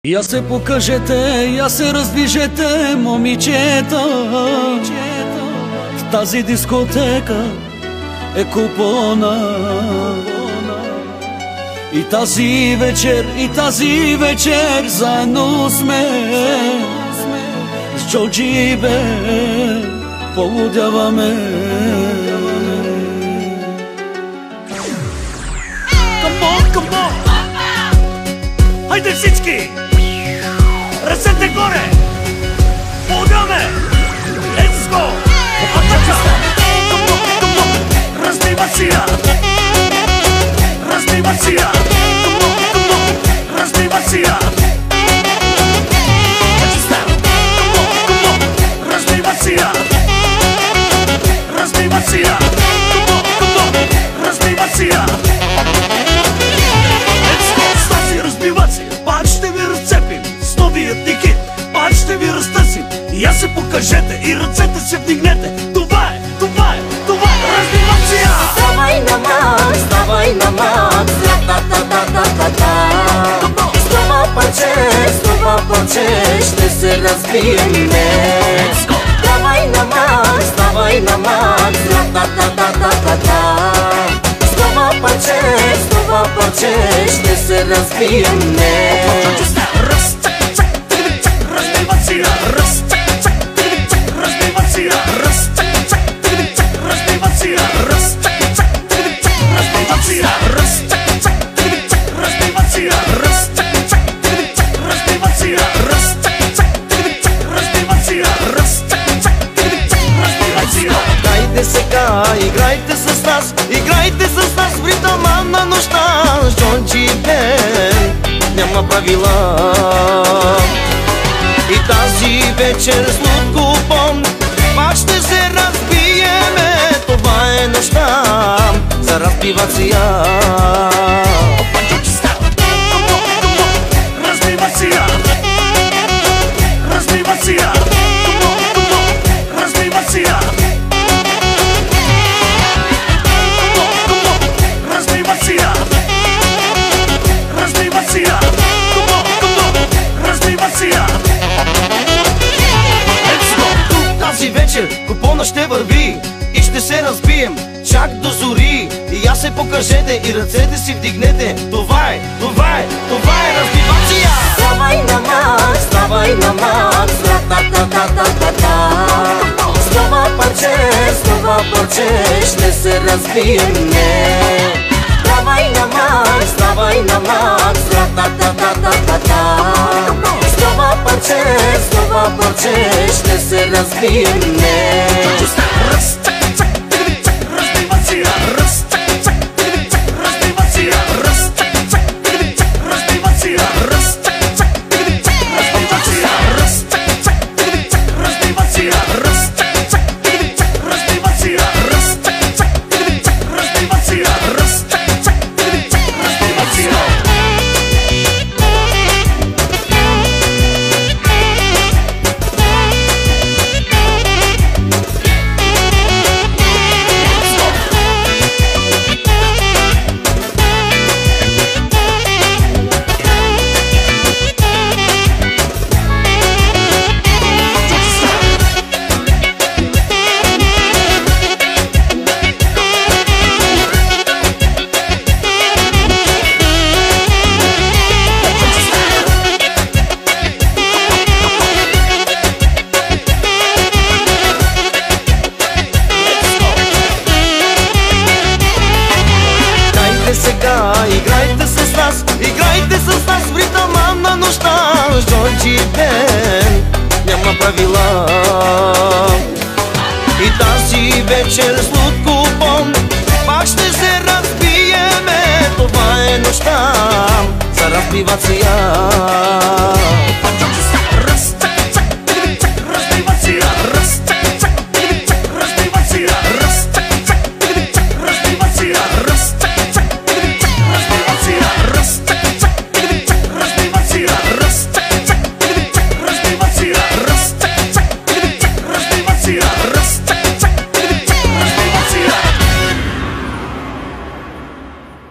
Я се покажете, я се раздвижете, момичета. В тази дискотека е купона. И тази вечер заедно сме с Джорджи бе, полудяваме. Come on! Хайде всички! Ръцете горе! Полудяваме! Let's go! Атака! Разбива сия! Разбива сия! Разбива сия! Разбива сия! Разбива сия! Разбива сия! Пак ще ви разцепим с новият ни хит, пак ще ви разтърсим. И я се покажете и ръцете се вдигнете. Това е развивация. Ставай на Макс, ра-та-та-та-та-та-та. С това парче ще се разбиеме. Ставай на Макс, ра-та-та-та-та-та. С това парче ще се разбиеме. Разбивация. Разбивация. Разбивация. Играйте сега, играйте с нас, играйте с нас в ритъма на нощта. Джорджи бен няма правила. И тази вечер с лудко пом пак ще се разбиеме. Това е нощта за разбивация. Разбивация. Разбивация. Разбивация. Разбивация. Разбивация. Разбивация. Тук тази вечер купона ще върви и ще се разбием чак до зори. И я се покажете и ръцете си вдигнете. Това е разбивация. Ставай на Макс, ра-та-та-та-та-та. С това парче ще се разбиеме. Ставай на Макс, ра-та-та-та-та-та. С това парче ще се разбиеме. Играйте с нас в ритъма на нощта. Джорджи бен няма правила. И тази вечер с лудко пом пак ще се разбиеме. Това е нощта за разбивация.